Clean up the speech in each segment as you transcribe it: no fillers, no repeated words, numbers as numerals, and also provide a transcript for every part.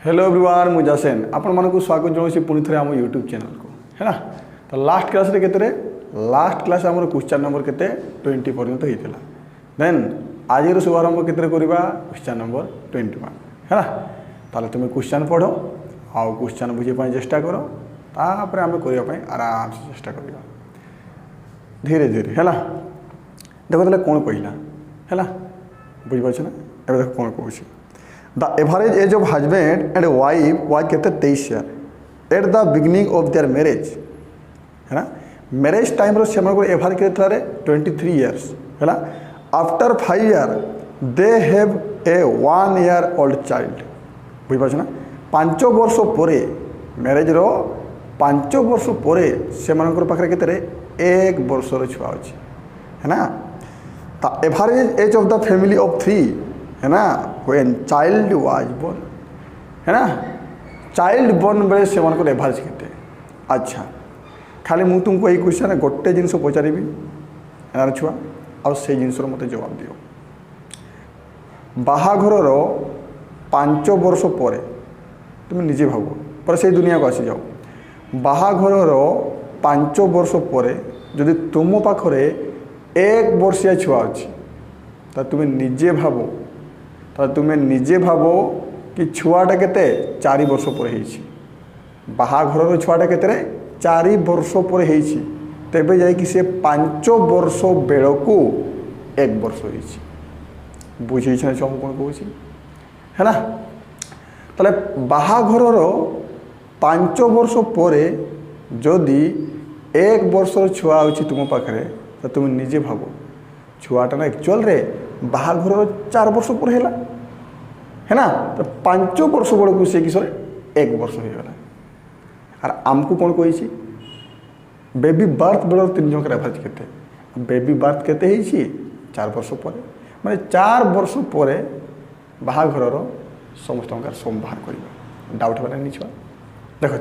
Hello everyone मुझे सेन आपण मानक स्वागत जनाऊँ पुणी थे आम यूट्यूब चैनल को है ना। तो लास्ट क्लास रे केते लास्ट क्लास आम क्वेश्चन नंबर केते 20 पर्यंत होता देन आज शुभारंभ केते करवा क्वेश्चन नंबर 21 है ना। ताले तुम क्वेश्चन पढ़ो आउ क्वेश्चन बुझे चेष्टा कर तापर आम करने आराम से चेष्टा करवा धीरे धीरे है ना। देखो ताले कौन कहला है बुझीपार ना। ए देख कौन कहूँ The average age of husband and wife was केते 23 year at the beginning of their marriage है ना। मैरिज टाइम रो सेमन को एवरेज केते था रे 23 years है ना। After 5 year they have a 1 year old child बुझ पाछ ना। 5 वर्ष परे मैरिज रो 5 वर्ष परे सेमन को पाखरे केते रे 1 वर्ष रो छुआ अछि है ना। The average age of the family of 3 है ना when child was born है ना। चाइल्ड बर्न बेले से एवरेज केते। अच्छा खाली मु तुमको यही क्वेश्चन गोटे जिनस पचारि छुआ आ से जिनस मत जवाब दियो। बाहाघर 5 वर्ष पर तुम निजे भाव पर से दुनिया को आसी जाओ। बाहाघर 5 वर्ष पर जदि तुम पाखरे 1 वर्षिया छुआ अच्छी तो तुम निजे भाव तुम्हें निजे भाव कि छुआटा केते 4 वर्ष पर होइछि। बाहाघर छुआटा केते 4 वर्ष पर होइछि तेबे जाय कि से 5 वर्ष बेलकू 1 वर्ष होइछि। बुझी छ हम कोन कहूछि है ना। तले बाहाघर 5 वर्ष पर जदि 1 वर्ष छुआ होछि तुम पाखरे तो तुम निजे भाव छुआटा ना एक्चुअल रे बाहाघर 4 वर्ष पर है ना। तो 5 वर्ष बेलू से किस 1 वर्ष हो गला। और आमको कौन कही बेबी बर्थ बेल 3 जन एवरेज केते बेबी बर्थ केते 4 वर्ष पर माने 4 वर्ष पर बाहाघर समस्त सम बाहर कर डाउट बना नहीं छुआ। देख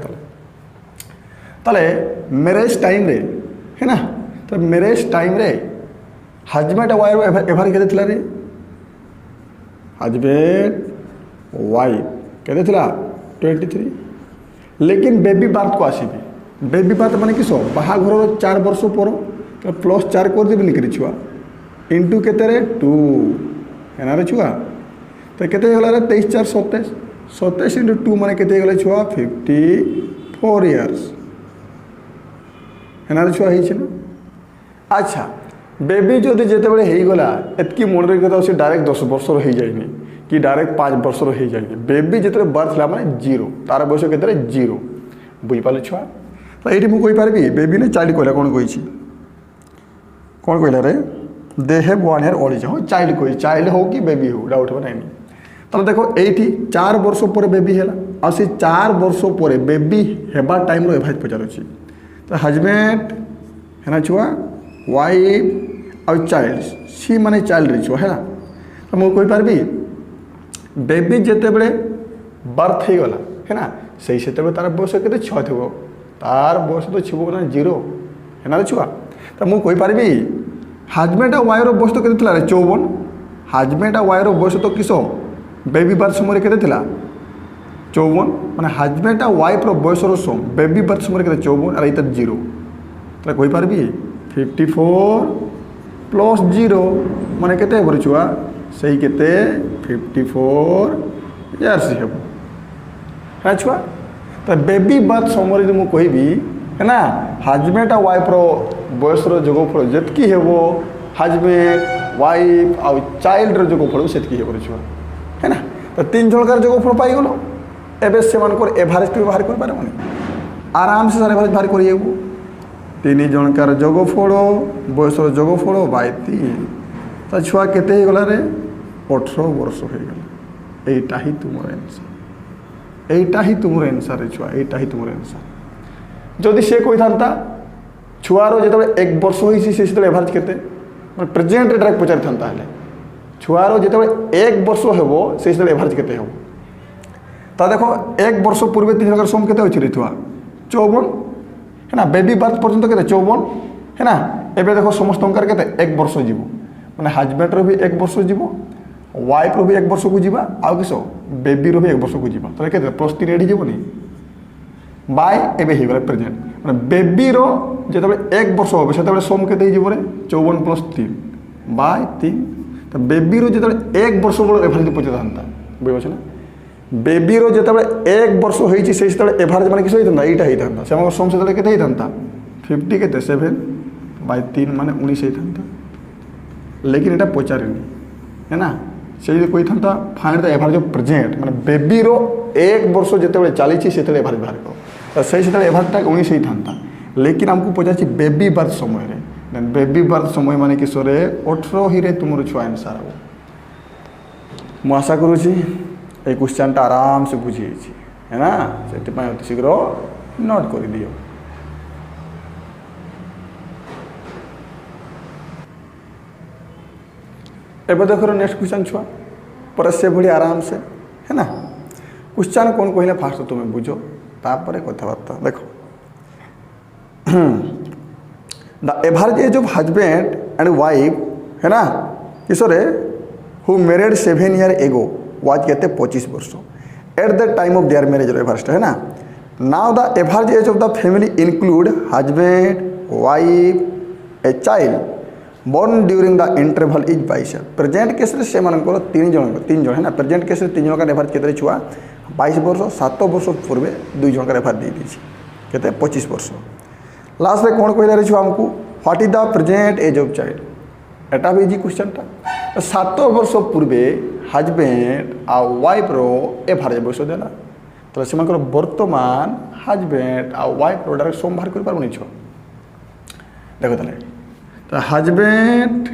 ताले मैरिज टाइम रे है ना। तो मैरिज टाइम रे हजबैंड वाइफ एवरेज केते थिला रे। हजबैंड वाइफ केते थिला 23। लेकिन बेबी बर्थ को आसीबी बेबी बर्थ माने किस बाहाघर 4 वर्ष पर तो प्लस 4 कर देबी निकरी छुआ इंटू केते रे 2 एना रे छुआ तो केते गला रे 23 4 27 27 इंटू 2 माने केते गला छुआ 54 इयर्स एना रे छुआ हेछि ना। अच्छा बेबी जदि जिते बड़े होगला एतकी मन रखा से डायरेक्ट 10 वर्ष हो जाए कि डायरेक्ट 5 वर्ष हो जाए। बेबी जिते बर्थ है मैंने 0 तार बयस के 0 बुझिपारे छुआ। तो ये मुझे बेबी ने चाइल्ड कहला कौन कही कौन कहला रे दे हैव 1 year ओल्ड हाँ चाइल्ड कही चाइल्ड हो कि बेबी हो डाउट बना तो देखो ये 4 वर्ष पर बेबी है आ 4 वर्ष पर बेबी हेबा टाइम रो एवरेज पचारुछि। तो हजबैंड है ना छुआ वाइफ और चाइल्ड सी माने चाइल्ड रही है ना। तो मुझे कही पार्बी बेबी जिते बड़े बर्थ हो गला है ना से तार बयस के 6 थो तार बयस तो छुब ना 0 है ना छुआ। तो मुझे कही पार्बी हजबैंड और वाइफ बयस तो के 54 हजबैंड और वाइफ बयस तो किस बेबी बर्थ समय के 54 माने हजबैंड और वाइफ बयस सम बेबी बर्थ समय के 54 और ये 0 तो कही पार्बी 54 प्लस 0 माने केते बरे छुआ सही केते 54 इयर्स है छुआ। तो बेबी बर्थ समय जो मुझे कहबी है ना हजबैंड और वाइफ बयस जोगफल जितकी हेबो हजबैंड वाइफ आउ चाइल्ड जोगफल से छुआ है ना। तो 3 जनकार जोगफल पाईगल एवं से एवरेज भी बाहर कर आराम से एवरेज बाहर कर 3 जनकार जोगफल बयस जोगफल बाय 3 तो छुआ केते गला रे 18 वर्ष हो गला। एटा ही तुमर आंसर एटा ही तुमर आंसर छुआ एटा ही तुमर आंसर। जदि से कही था छुआर जो 1 वर्ष होई से एवरेज केते प्रेजेंट डायरेक्ट पचारि था छुआर जो 1 वर्ष हेबो से एवरेज केते हो। तो देखो 1 वर्ष पूर्व 3 जनकार सम केते होछि रे छुआ 54 है ना। बेबी बर्थ पर्यंत के 54 है ना। एबे देखो समस्त के 1 वर्ष जीव मैंने हजबैंड भी 1 वर्ष जीव वाइफ रो भी 1 वर्ष को जीवा आउ किस बेबी रो भी 1 वर्ष को जीवा तो केते +3 एडी जीवनी बाय एबे ही गले प्रेजेंट माने बेबी रो जेतबे 1 वर्ष होबे सेतबे सम केते जीव रे 54 + 3 बाय 3 तो बेबी रो जेतबे 1 वर्ष बळ एवरेज पचे थांता बुझछ ना बेबी रो जेतबे 1 वर्ष होईची से सेतबे एवरेज माने किस होइतंता एटा हेइतंता से हम सम सेतबे केते हेइतंता 50 केते 7 बाय 3 माने 19 हेइतंता लेकिन एटा पचारेनी है ना से कोई था find the average of present माने बेबी रो 1 वर्ष जेते चली से एवरेज बाहर कर तो से एवरेजटा 19 ही था लेकिन हमको पचार बेबी बर्थ समय रे बेबी बर्थ समय माने कि 18 ही रे तुम छुआ आंसर हम मु आशा करुँची ये क्वेश्चन टा आराम से बुझी है ना से अति शीघ्र नोट कर दियो एबे देखो नेक्स्ट क्वेश्चन छुआ पर से भली आराम से है ना क्वेश्चन कौन कहले फास्ट तुम्हें बुझो तापर कथबार्ता देखो the average age of husband and wife है ना किशोरे who married 7 year ago was कहते 25 वर्ष at the time of their marriage first है ना now the average age of the family include husband wife a child born during the interval is 22 present case रे से मानकर 3 जन है ना प्रेजेंट केस रे 3 जन का एवरेज केते छुआ 22 वर्ष 7 वर्ष पूर्व 2 जन का एवरेज दे दी केते 25 वर्ष लास्ट रे कोन कहले रे छुआ हमको what is the present age of child एटा भी जी क्वेश्चन ता 7 वर्ष पूर्व हस्बैंड आ वाइफ रो एवरेज बयस देला तो से मानकर वर्तमान हस्बैंड आ वाइफ रो डायरेक्ट सम बाहर कर पारबनी छुआ देखो तले तो हस्बैंड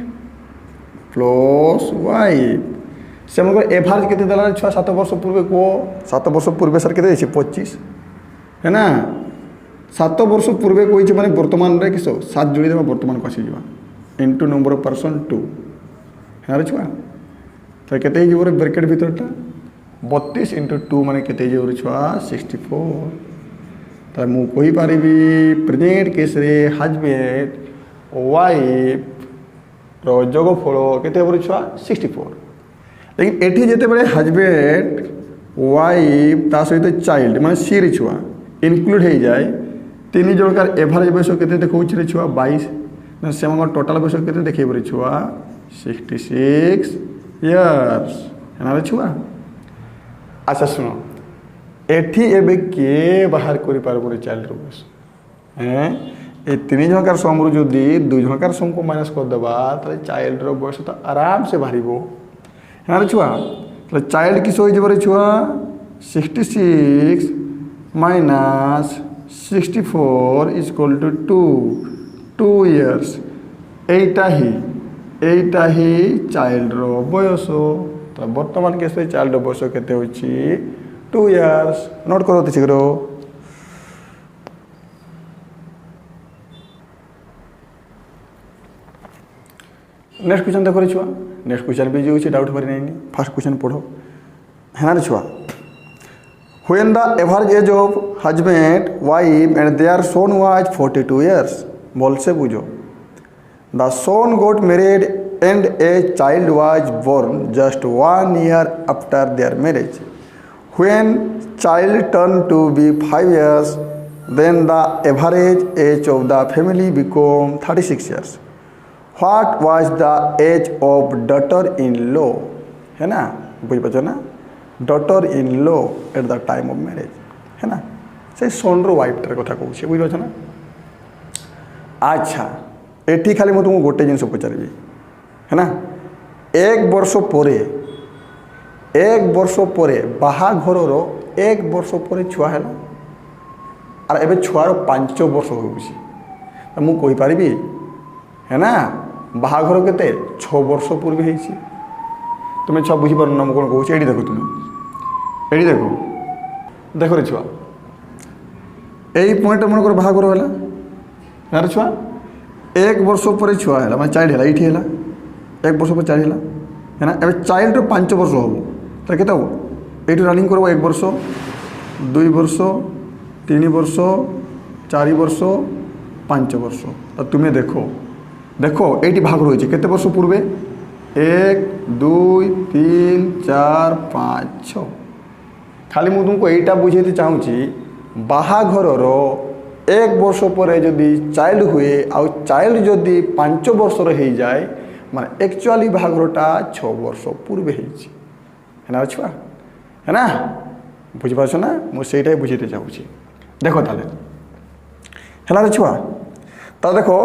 प्लस वाइफ से हमको एवरेज केते देला छुआ 7 वर्ष पूर्व को 7 वर्ष पूर्व सर केते 25 है ना 7 वर्ष पूर्व कोई माने वर्तमान रे किसो 7 जोड़ी देबा वर्तमान को आसी जीवा इनटू नंबर ऑफ पर्सन 2 है रे छुआ तो केते ही जोरे ब्रैकेट भीतरटा 32 × 2 माने केते जोरे छुआ 64 तो मु कहि पारिबी प्रेजेंट केस रे हस्बैंड वाइफ रो जोगफल केते बरे छुआ 64 लेकिन एठी जेते बळे हस्बैंड वाइफ ता सहित चाइल्ड माने सी रे छुआ इंक्लूड हो जाए 3 जन का एवरेज बयस केते देखौ रे छुआ 22 ना से हम टोटल बयस केते देखै बरे छुआ 66 इयर्स है ना रे छुआ अच्छा सुनो एठी एबे के बाहर करि पारबो रे चाइल्ड रो बयस हैं ए 3 जनकार समरू जदि 2 जनकार सम को माइनस कर देबा त चाइल्ड रो बयस तो आराम से बाहरिबो है रे छुआ तो चाइल्ड किस हो जबरे छुआ 66 minus 64 is equal to 2 years एटा ही चाइल्ड रो बयस तो वर्तमान केस चाइल्ड रो बयस केते होची 2 इयर्स नोट करो तो शीघ्र नेक्स्ट क्वेश्चन देखो रे छुआ नेक्स्ट क्वेश्चन भी जो डाउट करी नहीं फर्स्ट क्वेश्चन पढ़ो है ना छुआ when the average age of husband wife and their son was 42 years बोल से बुझो the son got married and a child was born just 1 year after their marriage when child turned to be 5 years then the average age of the family became 36 years What was the age of daughter-in-law? है ना बुझ पाच ना daughter-in-law at the time of marriage है ना से son रो wife टर कथा कहूँ बुझ पाच ना अच्छा एठी खाली मैं तुमको गोटे जिनस पचारि है ना 1 वर्ष पर बाहाघर रो 1 वर्ष पर छुआ है और एबे छुआर 5 वर्ष हो मु कहि पारिबी है ना बाहाघर केते 6 वर्ष पूर्व होईछि तुम्हें छुआ बुझी पार ना मु कोन कहूँ एडी देखो तुम्हें एडी देखो रे छुआ एई पॉइंट मन कर बाहाघर होला यार छुआ 1 वर्ष पर छुआ है मैं चाइल्ड है ये 1 वर्ष पर चाइल्ड है ना एबे चाइल्ड 5 वर्ष हो तो केते हो ये रनिंग करबो 1 वर्ष 2 वर्ष 3 वर्ष 4 वर्ष 5 वर्ष तो तुम्हें देखो ये भाग रही है केते वर्ष पूर्वे 1 2 3 4 5 6 खाली मुझे तुमको यहीटा बुझे चाहूँगी बाहाघर 1 वर्ष पर जदि चाइल्ड हुए आउ चाइल्ड जदि 5 वर्षर हो जाए माने एक्चुअली बाहाघरटा 6 वर्ष पूर्व है छुआ है ना बुझिपार ना मुझे बुझे चाहूँगी देख ताले है छुआ तो देखो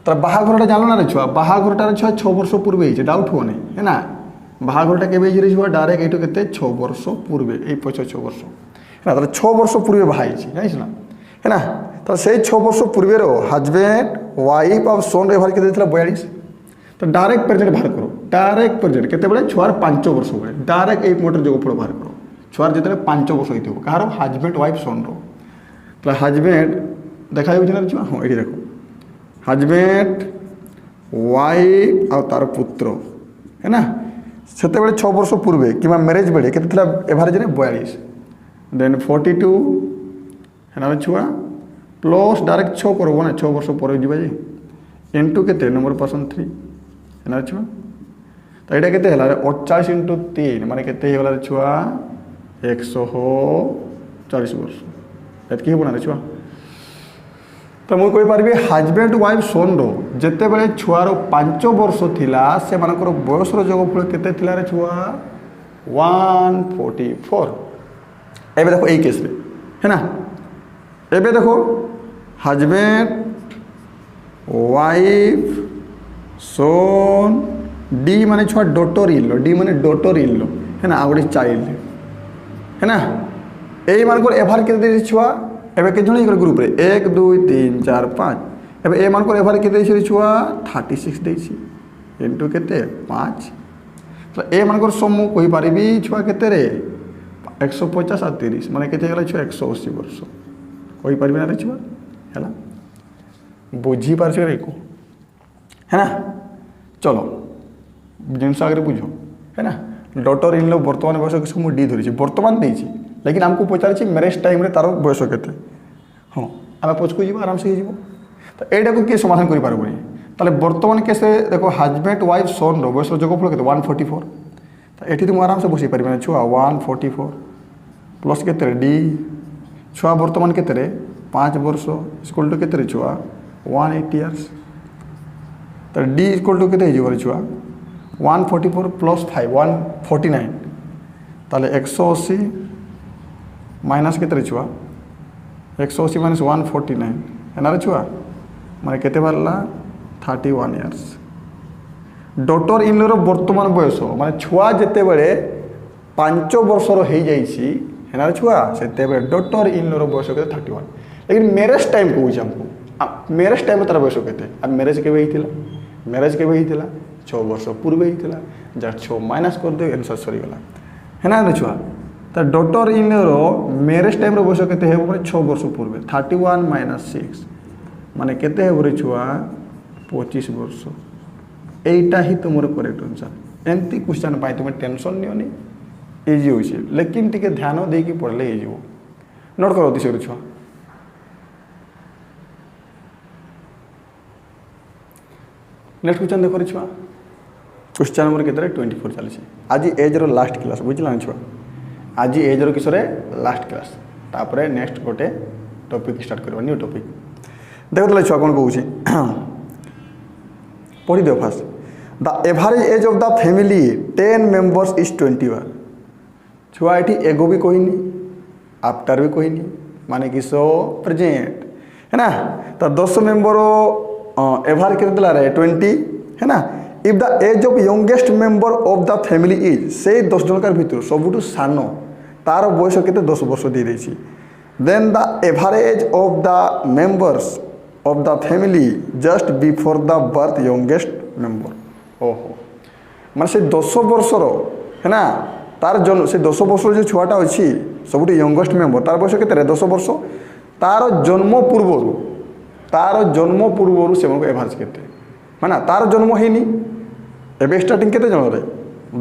तार बाहाघरटा जान ना रे छुआ बाहाघरटार छुआ 6 वर्ष पूर्व डाउट हो नहीं है ना बाहाघरटा के छुआ डायरेक्ट ये के 6 वर्ष पूर्व ये 6 वर्ष है ना 6 वर्ष पूर्व बाहाई जानी ना है ना तो से 6 वर्ष पूर्व हजबैंड वाइफ और सोन बाहर के 42 तो डायरेक्ट प्रेजेंट बाहर करो डायरेक्ट प्रेजेंट केते छुआर 5 वर्ष बेले डायरेक्ट एक मोटर जोगफल बाहर करो छुआर जो 5 वर्ष होती कहार हजबैंड वाइफ सोन तो हजबैंड देखा ना छुआ हाँ ये देखो हजबैंड वाइफ और तार पुत्र है ना से 6 वर्ष पूर्व कि मैरेज बेले के एवरेज 42 देन 42 है ना छुआ प्लस डायरेक्ट 6 करब ना 6 वर्ष पर जाए इंटू के नंबर पर्सन 3 है ना छुआ तो यहाँ के 49 इंटू 3 माने के छुआ 140 वर्ष ये बना छुआ तो मुझे कहीपरि हजबैंड वाइफ सोन जिते बड़े छुआर 5 वर्ष थिला से मानकर बयसर जोगफल केते थिला रे छुआ 144 एबे देखो यही केस रे है ना एबे देखो हजबैंड वाइफ सोन डी माने छुआ डॉटर इन लो डी माने डॉटर इन लो है ना आउट चाइल्ड है ना यही मानकर एभार के छुआ एबे के जण ग्रुप रे 1 2 3 4 5 एबे ए मानकर एभार के छुआ 36 देछि इनटू केते 5 तो ए मानकर समूह कहि पारिबी छुआ केते रे 150 और 30 माने केते गला छुआ 180 वर्ष कहि पारिबी ना रे छुआ है ना बुझी पार रे को है ना चलो जिनस आगे बुझो है ना डॉटर इन लो वर्तमान बयस के समूह डी धरी वर्तमान देछि लेकिन हमको पचार मैरेज टाइम तार बयस के हाँ आम पचकू जी आराम से हो तो यहीटा को किए समाधान करें ताले बर्तमान केस देखो हजबैंड वाइफ सोन बयस जोगफल के 144 तो ये तुम आराम से बसई पार छुआ 144 प्लस के डी छुआ बर्तमान के 5 वर्ष इक्वल टू के छुआ 180 इयर्स तो डी इक्वल टू के छुआ 144 प्लस 5 149 ताले 180 माइनस के छुआ 180 माइनस 149 है ना छुआ माने केते बारला 31 इयर्स डॉटर इन लोर वर्तमान बयस माने छुआ जिते बड़े 5 वर्षर हो जाइए है ना छुआ से डॉटर इन लोर बयस के 31 लेकिन मैरेज टाइम कहूँ हमको मैरेज टाइम तार बयस के मैरेज के मैरेज के 6 वर्ष पूर्व होता जहाँ 6 माइनस कर दे आंसर सरीगला है ना छुआ तो डॉटर इन मैरेज टाइम बयस के 6 वर्ष पूर्व 31 माइनस 6 माने केते हे छुआ 25 वर्ष यहीटा ही तुम करेक्ट आंसर एमती क्वेश्चन पाई तुम टेंशन नियोनी इजी हो लेकिन टी ध्यान देकी पढ़ले हो नोट करो अतिशय छुआ नेक्स्ट क्वेश्चन देखो छुआ क्वेश्चन नंबर के 24 चली आज एज रो लास्ट क्लास बुझला छुआ आज एज रो किसरे लास्ट क्लास तापरे नेक्स्ट गोटे टॉपिक स्टार्ट करबा न्यू टॉपिक देखो छुआ कौन कहूँ पढ़ी दो fast the average age of the family 10 members is 21 छुआ ये एगो भी कहनी आफ्टर भी कहनी माने कि सो प्रेजेंट है ना तो 10 मेंबर एवरेज के 20 है ना if the age of youngest member of the family is से 10 जन भर सबुठ सान तार बयस के 10 वर्ष दे देछि then the average of the members of the family just before the birth youngest member ओहो माने से 10 वर्षर है ना तार जन्म से 10 वर्ष जो छुआटा अच्छी सब यंगेस्ट मेंबर तार बयस के 10 वर्ष तार जन्म पूर्व से एवरेज के है ना तार जन्म है एवं स्टार्टिंग केते जन रे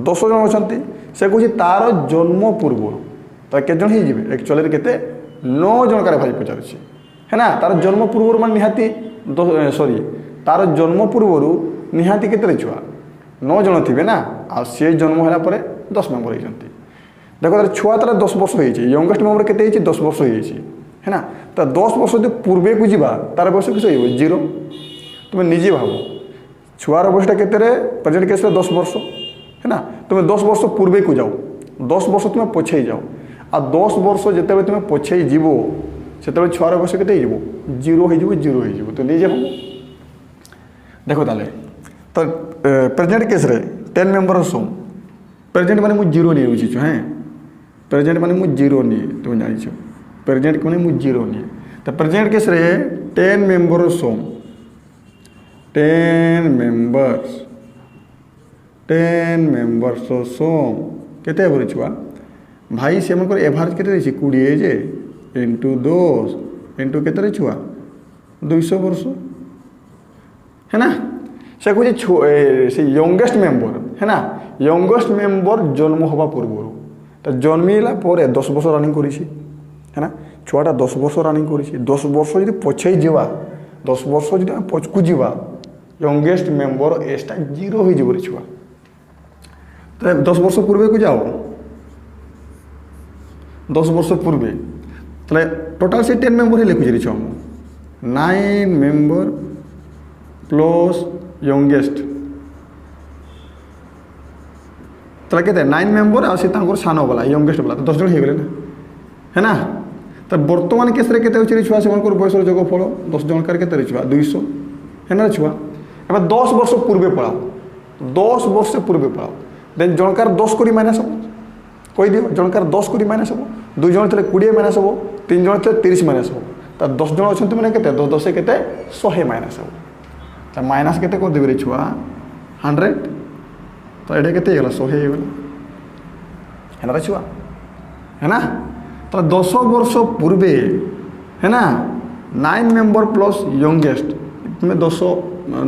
10 जन अच्छा से कहे तार जन्म पूर्व तो के जन हो एक्चुअली केते 9 जन का भाई पचार है ना तार जन्म पूर्व मान निहाती सॉरी तार जन्म पूर्व निहाती केते छुआ 9 जन थे ना आ सी जन्म है 10 मेम्बर होती देखो तार छुआ तार 10 वर्ष हो यंगेस्ट मेम्बर के 10 वर्ष है ना तो 10 वर्ष जो पूर्वे को जीवा तार बयस किस हो 0 तुम्हें निजे भाव छुआर बयसटा के प्रेजेंट केस 10 वर्ष है ना तुम्हें 10 वर्ष पूर्वे को जाओ 10 वर्ष तुम्हें पछे जाओ आ 10 वर्ष जिते तुम्हें पछे जीव से छुआर बयस के 0 हो तो निजे भाव देखो ताले तो प्रेजेंट केस 10 मेम्बर सम प्रेजेंट माने मुझे 0 नहीं बुझी हाँ प्रेजेंट माने मुझे 0 नहीं तुम जान प्रेजेंट माने मुझे 0 नहीं तो प्रेजेंट केस 10 मेम्बर सम 10 मेम्बर्स सम केते बोले छुआ भाई से मन एवरेज केते 20 जे इंटू 10 इंटू केते छुआ 200 वर्ष है ना से कहे से यंगेस्ट मेम्बर है ना यंगेस्ट मेम्बर जन्म हवा पूर्व तो जन्मिला 10 वर्ष रनिंग करी है ना छुआटा 10 वर्ष रनिंग करी 10 वर्ष जो पछे जावा 10 वर्ष जो पछकू जावा यंगेस्ट मेम्बर एजटा 0 हो छुआ तो 10 वर्ष पूर्वे को जाओ 10 वर्ष पूर्वे तो टोटाल से 10 मेम्बर ही लिखुचे छुआ 9 मेम्बर प्लस यंगेस्ट तो कहते 9 मेम्बर आ सान वाला यंगेस्ट वाला तो 10 जन हो गए ना है ना तो बर्तमान केस के छुआ से बयस जोगफल 10 जनकार के छुआ 200 है ना छुआ एवं 10 वर्ष पूर्वे पढ़ाओ 10 वर्ष पूर्वे पढ़ाओ देन जनकार 10 कोड़ी माइनस हम कही दियो जनकार 10 कोड़ी माइनस हम 2 जन थे 20 माइनस हम 3 जन थे 30 माइनस हम तो 10 जन अच्छा मैंने के 10 के 100 माइनस हम तो माइनस के कर देवे छुआ 100 तो ये के 100 है ना छुआ है ना तो 10 वर्ष पूर्वे है ना 9 मेम्बर प्लस यंगेस्ट तुम्हें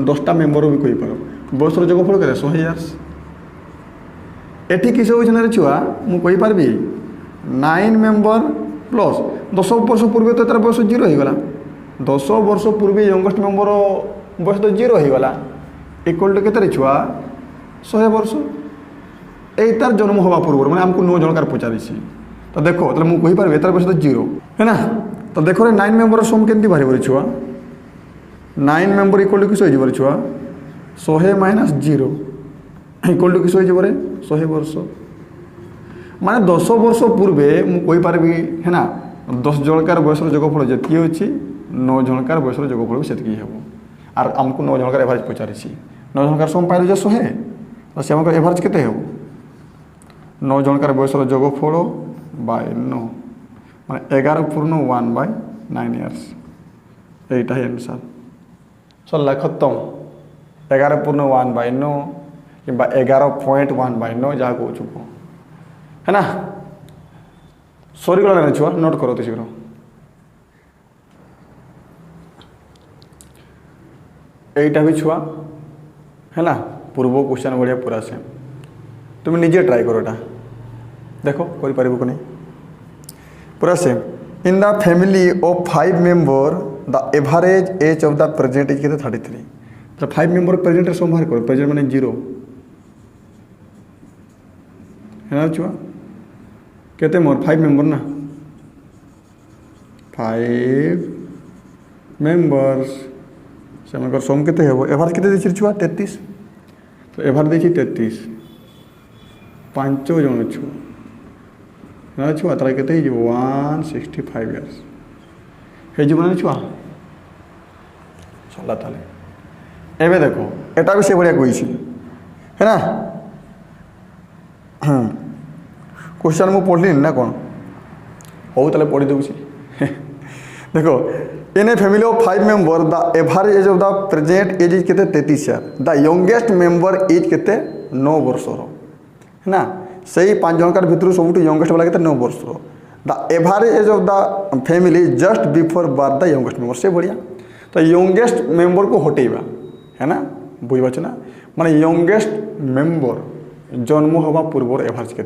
10टा मेम्बर भी कही पार बयस जोगफल के 100 इयर्स एटी किस हो छुआ मुझे पार्बी 9 मेम्बर प्लस 10 वर्ष पूर्वे तो तार बयस 0 हो गला 10 वर्ष पूर्वे यंगेस्ट मेम्बर बयस तो 0 हो गला इक्वल टू के छुआ 100 वर्ष यही तार जन्म हवा पूर्व मैंने आमको 9 जनकार पचारि तो देखो तो मुझे पार्बी तार बयस तो 0 है ना तो देखो 9 मेम्बर सम के बाहर छुआ 9 मेम्बर इक्वल टू किस हो छुआ 100 माइनस 0 इक्वल टू किस हो 100 वर्ष माने 10 वर्ष पूर्वे मुझे पार्बी है ना 10 जनकार बयस जोगफल जी अच्छी 9 जनकार बयस जोगफल भी से आर आमको 9 जनकार एवरेज पचारि 9 जनकार सम पाइल 100 तो से एवरेज के 9 जनकार बयस जोगफल बाय 9 माने 11 पूर्ण 1/9 इयर्स यहीटा है आंसर सरला खत्म 11 पूर्ण 1/9 कि 11.1/9 जहाँ कह चुप है ना सरी गला छुआ नोट करो तो शीघ्र यहीटा भी छुआ है ना पूर्व क्वेश्चन बढ़िया पूरा सेम तुम निजे ट्राई करो एटा देखो कर पार कि नहीं पूरा same in the family of 5 member the average age of the present is के 33 तो 5 मेम्बर प्रेजेंट सम बाहर करो प्रेजेंट माने 0 है ना छुआ कहते मोर 5 मेम्बर ना 5 मेम्बर्स से सम के एवरेज के छुआ 33 तो एवरेज देखी 33 5 जन छुआ ना छुआ तार के 165 इयर्स हो छुआ चला ताले एवं देखो एटा भी से बढ़िया कही है ना क्वेश्चन मुझे पढ़ली ना कौन हो ताले पढ़ी दूसरी देखो in a family of 5 member the average age of the present age is के 33 year the youngest member age के 9 वर्ष है ना से 5 जनकार भितर सब यंगेस्ट वाला के 9 वर्ष the average age of the family just before birth the youngest member से बढ़िया तो यंगेस्ट मेम्बर को हटेबा है ना बुझे ना माने यंगेस्ट मेम्बर जन्म हवा पूर्व एवरेज के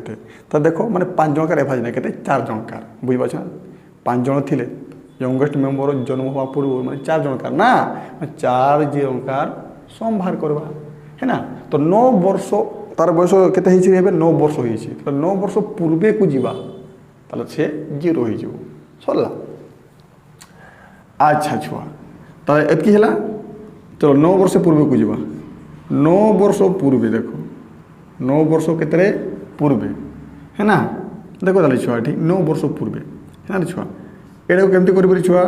तो देखो माने 5 जनकार एवरेज ना के 4 जनकार बुझे ना 5 जन थे यंगेस्ट मेम्बर जन्म हवा पूर्व माने 4 जनकार ना 4 जनकार सम बाहर करवा है ना। तो 9 वर्ष तार बयस केते होइछि हेबे 9 वर्ष होइछि, तो 9 वर्ष पूर्वे को जीवा ताले से 0 होई जीवो सरला। अच्छा छुआ ताले एतकी हैला, चलो 9 वर्ष पूर्वे को जीवा। 9 वर्ष पूर्वे देखो 9 वर्ष केतरे पूर्वे है ना, देखो ताले छुआ ठीक 9 वर्ष पूर्वे है ना छुआ। एटा को केमती करि छुआ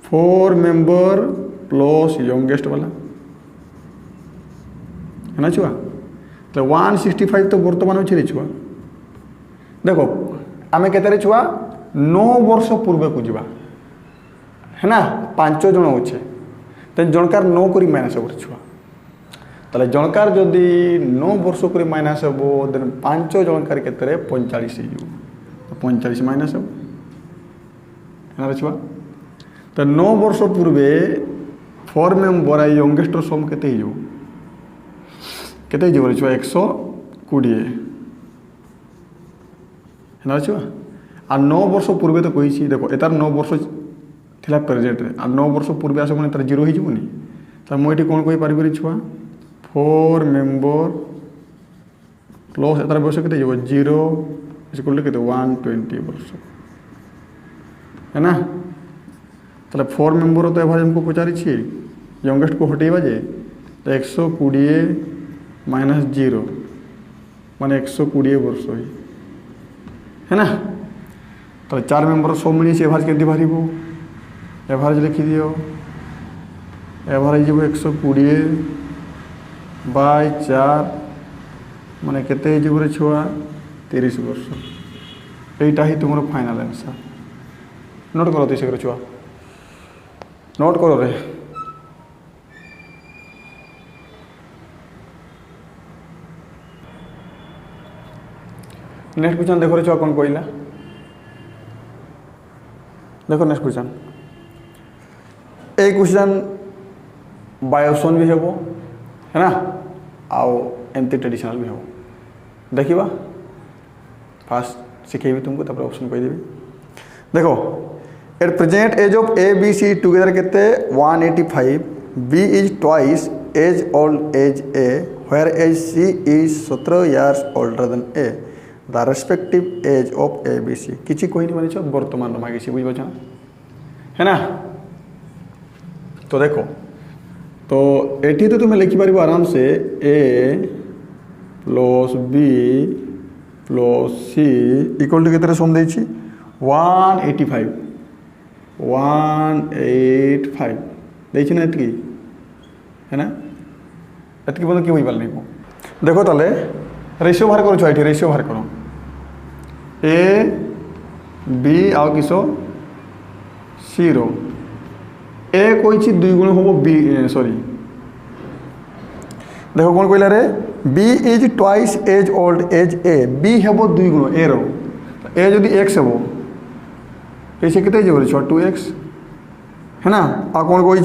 4 मेंबर प्लस यंगेस्ट वाला है ना छुआ। तो 165 तो वर्तमान अच्छे छुआ। देखो आम के छुआ 9 वर्ष पूर्वे को जीवा है ना, 5 जन अच्छे तो जनकार 9 कर माइनस हे छुआ। ताले जनकार जदि 9 वर्ष कर माइनस हे देन 5 जनकार के 45 हो 45 माइनस हे ना छुआ। तो 9 वर्ष पूर्वे 4 मेंबर यंगेस्ट सम केते हो केते जीव छुआ 120 है ना छुआ। आ 9 वर्ष पूर्वे तो कही देखो एतार 9 वर्ष थिला प्रेजेंट रे, आ 9 वर्ष पूर्वे आस तार 0 हो जीवनी। तो मुझे कौन कही पारि छुआ 4 मेंबर प्लस एतार बयस केते जीव 0 इक्वल टू 120 वर्ष है ना। ताले 4 मेंबर तो एभार हमको पचारि यंगेस्ट को हटेबा जे तो 120 माइनस 0 माने 120 वर्ष है ना। तो 4 मेंबर सब मिली एभारेज के बाहर एभारेज लिखी दियो एभारेज जीव 120 बाय 4 माने केते जीव रे छुआ 30 वर्ष। एटा ही तुमरो फाइनल आंसर। नोट करो तो छुआ नोट करो रे। नेक्स्ट क्वेश्चन देखो रे छुआ कौन कहला देखो नेक्स्ट क्वेश्चन। ए क्वेश्चन बायोसन भी हेबो है ना आओ एमती ट्रेडिशनल भी हेबो देखिबा। फास्ट सिखेबी तुमको तापर ऑप्शन कह देबी। देखो at present age of A B C together केते 185, B is twice as old as A whereas C is 17 years older than A the respective age of A B C. किसी कोई नहीं मानी वर्तमान मांगी बुझ है ना। तो देखो तो एटी तो तुम्हें लिखिपार आराम से A plus B plus C equal to केते सम देछि 185 देछि ना एतकी है ना। एतकी बंद क्यों पाल नहीं देखो ताले रेशियो बाहर करो छुआ रेशियो बाहर करो ए बी आउ किस सी रो ए कही 2 गुण हम बी सॉरी देखो कौन कहला रे B is twice as old as A B हेब 2 गुण ए रो ए जदि एक्स हेब ऐसे केते जीव छुआ 2x है ना। आ कौन कही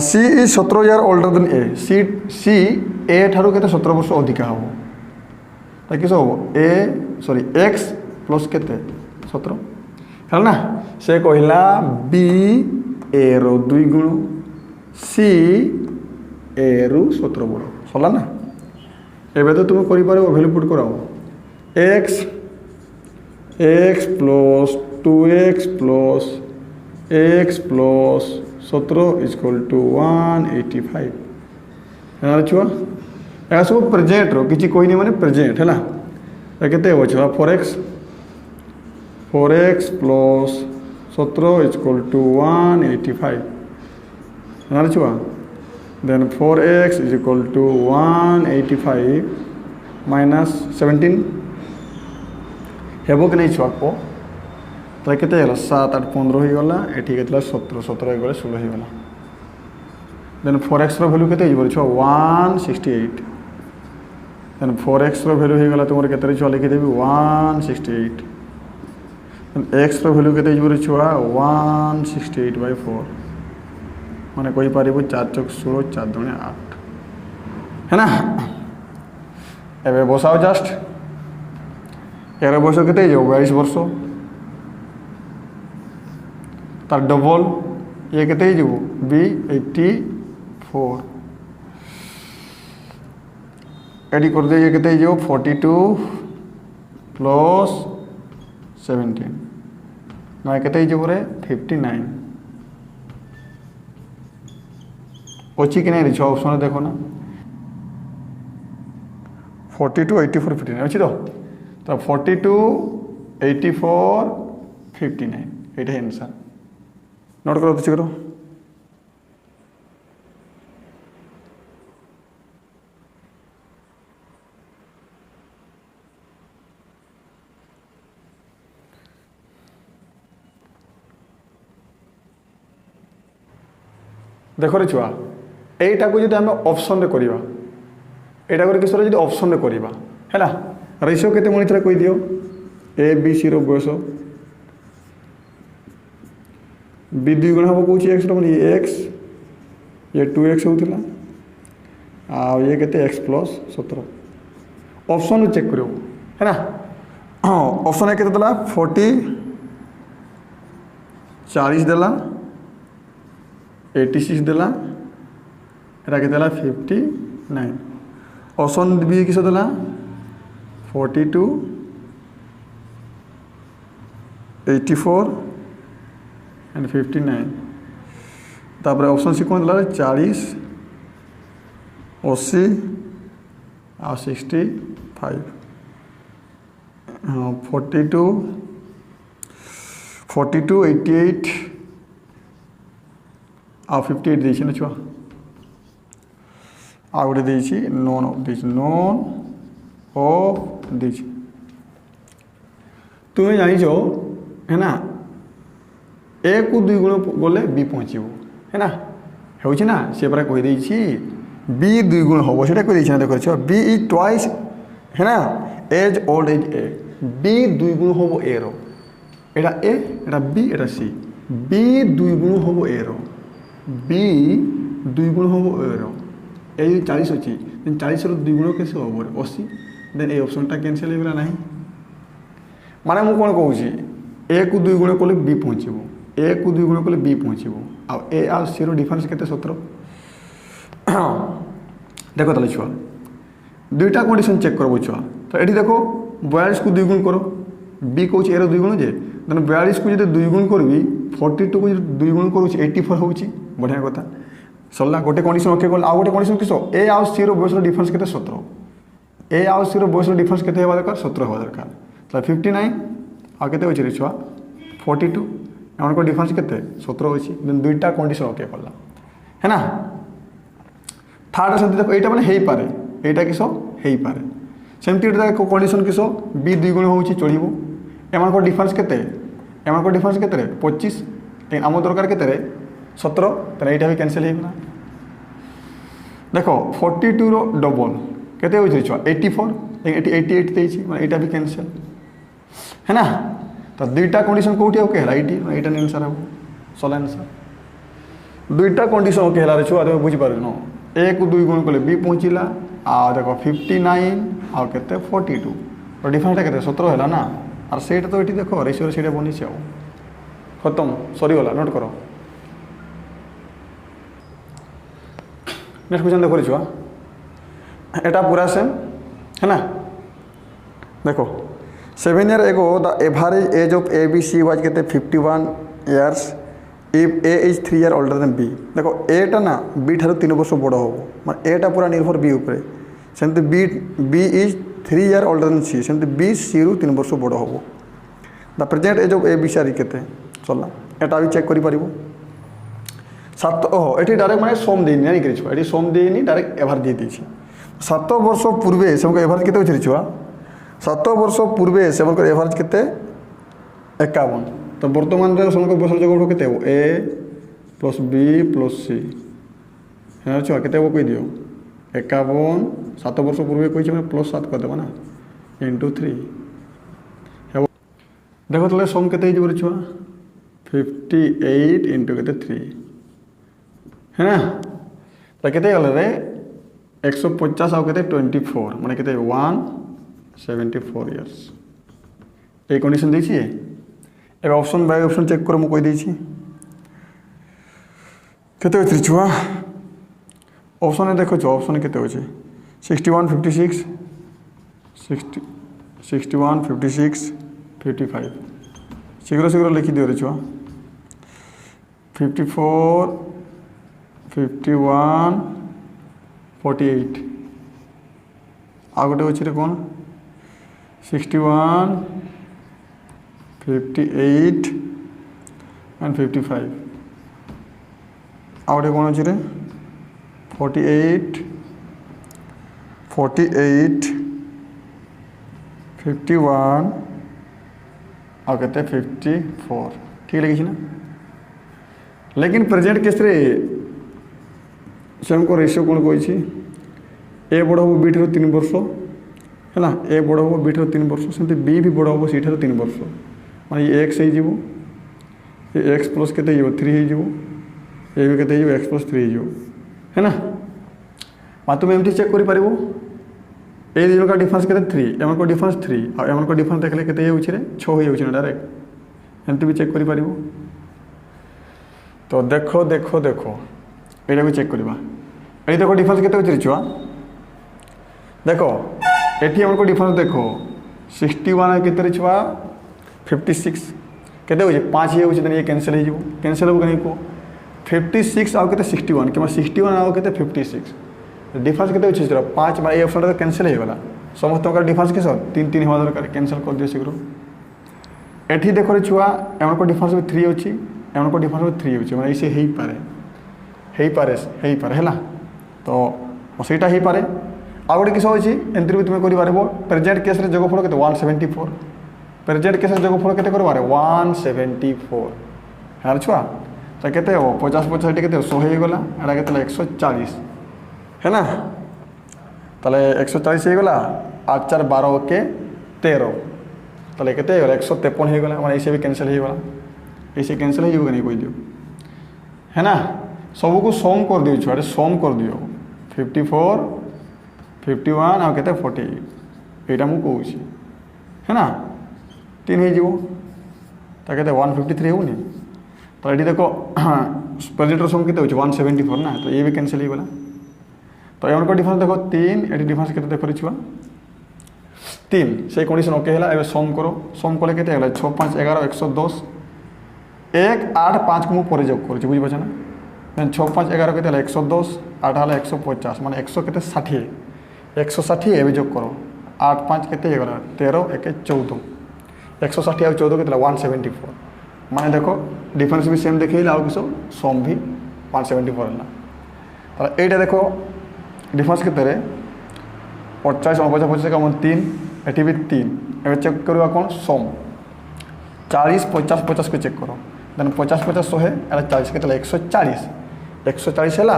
सी इज 17 years older than ए सी ए ठारू केते 17 वर्ष अधिका हम तो किस हम ए सॉरी एक्स प्लस केते 17 है ना। से कहला बी ए रो 2 गुण सी ए रु 17 बड़ सरला ना। एबे तो तुम करि पारो वैल्यू पुट कराओ x plus 2x plus x plus 17 equal to 185 है ना छुआ। या सब प्रेजेंट रो किसी कोई नहीं माने प्रेजेंट है ना। केते हो छुआ 4x प्लस 17 इक्वल टू 185 है ना छुआ। Then 4x is equal to 185 minus 17 हेबो कि नहीं छुआ को तो केते 7 8 15 हो गला एठी केतला 17 17 गले 16 हो गला। देन 4x रो वैल्यू केते हो छुआ 168 देन 4x रो वैल्यू हो गला तुमर केते छुआ लिखि देबी 168 देन x रो वैल्यू केते हो छुआ 168/4 माने कोई पारिबो 4 चौक 16 4 दूने 8 है ना। एबे बसाओ जस्ट यार बयस केते हो 22 वर्ष तार डबल ये केते हो बी 84 एडी कर दे ये केते जो 42 प्लस 17 ना केते जो रे 59 अच्छी कि नहीं रिछ ऑप्शन देखो ना 42 84 59 अच्छी तो 42 84 59 ये आंसर नोट करो तो करो देख रे छुआ यहीटा को जब आम ऑप्शन रे करिबा एटा को किसर जब ऑप्शन रे करिबा हैला रेशियो केते मणि थरा कहि दियो ए बी सी रो बयस बी दुई गुण हम कौच एक्स रो एक्स ये 2x होता आ ये केते एक्स प्लस 17 ऑप्शन चेक करो है ना हाँ ऑप्शन केते देला 40 40 देला 86 देला एटा के देला 59 ऑप्शन बी किस देला 42 84 एंड 59 तापर ऑप्शन सी कौन देला 40 80 आ 65 हाँ 42 88 आ 58 देछि ना छुआ आ गोटे देछि नॉन ऑफ देछि नॉन ऑफ देछि तुम्हें जानिछो है ना ए को 2 गुण गले बी पहुँचब है ना होछि ना से परा कहि देछि बी 2 गुण होबो सेटा कहि देछि ना देखो छ बी इज ट्वाइस है ना as old as A B 2 गुण होबो ए रो एटा ए एटा बी एटा सी बी 2 गुण होबो ए रो बी 2 गुण होबो ए रो ए 40 अछि देन 40 रो 2 गुण कैसे होबो 80 देन ए ऑप्शनटा कैंसिल हेबला नाही माने मु कोन कहूछि ए को 2 गुण कले बी पहुँचब ए को 2 गुण कले बी पहुँचब आ ए आ सी रो डिफरेंस केते 17 देखो ताले छुआ दुईटा कंडीशन चेक करबो छुआ तो एठी देखो 42 को 2 गुण करो बी कहूछ ए रो 2 गुण जे देन 42 को जदि 2 गुण करबी 42 को 2 गुण करूछ 84 होउची बढ़िया कथा सरला गोटे कंडीशन ओके गल आ गोटे कंडीशन किसो ए आ सी रो बयस रो डिफरेंस केते 17 ए आ सी रो बयस रो डिफरेंस केते हेबा दरकार 17 हेबा दरकार तो 59 आ केते होछि रे छुआ 42 एमन को डिफरेंस केते 17 होछि देन दुईटा कंडीशन ओके करला है ना थर्ड से देखो एटा माने हेई पारे एटा किसो हेई पारे सेमती देखो कंडीशन किसो बी 2 गुण होउछि चलिबो एमन को डिफरेंस केते एमन को डिफरेंस केते रे 25 लेकिन आम दरकार केते रे 17 तने एटा भी कैंसिल हेबना देखो 42 रो डबल केते होछि छुआ 84 लेकिन 88 देछि माने एटा भी कैंसिल है ना तो दुईटा कंडीशन कोठी ओके हला एटा आंसर हो सोल आंसर दुईटा कंडीशन ओके हला रे छुआ तो बुझि पार न ए को 2 गुण कले बी पहुँचला आ देखो 59 आ केते 42 तो डिफरेंसटा केते 17 हला ना और सेटा तो एठी देखो रेशियो सेटा बनी छै खत्म सॉरी वाला नोट करो नेक्स्ट क्वेश्चन देखो छुआ एटा पूरा सेम है ना देखो 7 year ago the average age of A B C was केते 51 years if A is 3 year older than B देखो एटा ना बी ठारो 3 वर्ष बड़ होबो माने एटा पूरा निर्भर बी ऊपर सेमते B is 3 year older than C सेमते बी सी रु 3 वर्ष बड़ होबो the present age of A B C केते चला एटा भी चेक करि परिबो 7 ओहो एठी डायरेक्ट माने सम देनी नहीं करि छ एठी सम देनी डायरेक्ट एवरेज दे दी 7 वर्ष पूर्वे सेमको एवरेज केते होछि छुआ 7 वर्ष पूर्वे सेमको एवरेज केते 51 तो वर्तमान रे सेमको वर्ष जगह केते हो ए प्लस बी प्लस सी है छुआ केते हो कहि दियो 51 7 वर्ष पूर्वे कहि छ प्लस 7 कर देबा ना इनटू 3 देखो तले सम केते हिजो छुआ 58 इनटू केते 3 है ना तो केते गले रे 150 आ केते 24 माने केते 174 इयर्स ए कंडीशन देछि a option by option check करो म कहि देछि केते होछि छुआ ऑप्शन देखो छ ऑप्शन केते होछि 61 56 60 61 56 55 शीघ्र शीघ्र लिखि दियो रे छुआ 54 51 48 आ गोटे अच्छे रे कौन 61 58 एंड 55 आ गोटे कौन अच्छे रे 48 48 51 आ कहते 54 ठीक लगी ना। लेकिन प्रेजेंट केस रे से हमको रेशियो कौन कही ए बड़ हम बी ठार 3 वर्ष है ना ए बड़ हम बी ठार 3 वर्ष सेमती बी भी बड़ हम सी ठार 3 वर्ष माने ये एक्स हो एक्स प्लस के 3 हो ए भी के एक्स प्लस 3 हो है ना। मा तुम एमती चेक कर पारिबो ए दिन का डिफरेंस के 3 एम को डिफरेंस 3 और एम को डिफरेंस देखले के होछि रे 6 हो जाउछि ना डायरेक्ट एमती भी चेक कर पारिबो। तो देखो देखो देखो एटा भी चेक करबा ए देखो डिफरेंस केते होछि रे छुआ देखो एठी हमको डिफरेंस देखो 61 केते रे छुआ 56 केते होछि 5 हे होछि त ये कैंसिल हे जिवो कैंसिल हो गनी को 56 आउ केते 61 कि 61 आउ केते 56 डिफरेंस केते होछि जरा 5 माने ए ऑप्शन रे कैंसिल हे गला समस्त का डिफरेंस के 3 3 होवा दरकार कैंसिल कर दियो शीघ्र। एठी देखो रे छुआ एमन को डिफरेंस में 3 होछि एमन को डिफरेंस में 3 होछि माने इसे हेई पारे हैला तो सेटा हेई पारे आ गोटे किस होछि एंट्री भी तुम करि पारबो प्रेजेंट केस रे जोगफल केते 174 प्रेजेंट केस रे जोगफल केते करबारे 174 हार छुआ तो केते हो 50 50 केते 100 हे गला एडा केते 140 है ना ताले 140 हे गला 8 4 12 के 13 ताले केते हो 153 हे गला माने इसे भी कैंसिल हे गला ऐसे कैंसिल हो नहीं कोई दियो है ना सब को सम कर दियो छुआ सम कर दियो 54 51 आ केते 48 एटा मु कहूची है ना 3 हे जीवो ता केते 153 होनी तो एठी देखो प्रेजेंट सम केते होची 174 ना तो ये भी कैंसिल हो गला। तो एमन को डिफरेंस देखो 3 एठी डिफरेंस केते देखो रे छुआ 3 से कंडीशन ओके हला एबे सम करो सम कोले केते हला 6 5 11 110 1 8 5 को मु पर जोग कर बुझ बछ ना 6 5 11 केते 110 8 हला 150 माने 100 केते 60 160 एबे जोग करो 8 5 केते 11 13 1 14 160 आ 14 केते 174 माने देखो डिफरेंस भी सेम देखैला आ किसो सम भी 174 ना। तो एटा देखो डिफरेंस केते रे 50 49 का 3 एटी भी 3 एबे चेक करबा कोन सम 40 50 50 को चेक करो देन 50 50 100 एला 40 केते 140 140 हैला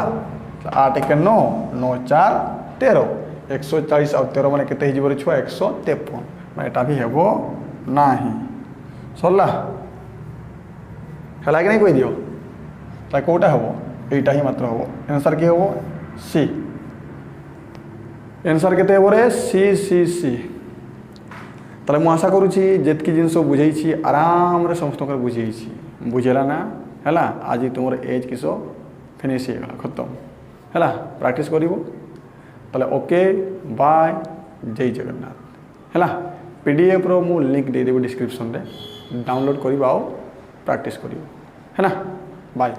8 1 9 9 4 13 140 और 13 माने केते हिजबो रे छुआ 153 माने एटा भी हेबो नाही सरला हैला कि नहीं कोइ दियो ता कोटा हेबो एटा ही मात्र हेबो आंसर के हेबो सी आंसर केते हेबो रे सी सी सी। ताले मु आशा करूची जेतकी जिनस बुझाई आराम रे समस्त बुझाई बुझेला ना हैला आज तुम एज किस फिनिश हो खत्म हैला प्रैक्टिस करिवो ताले ओके बाय जय जगन्नाथ हैला पीडीएफ रो मु लिंक दे देबो डिस्क्रिप्शन रे डाउनलोड करिवो प्रैक्टिस करिवो है ना बाय।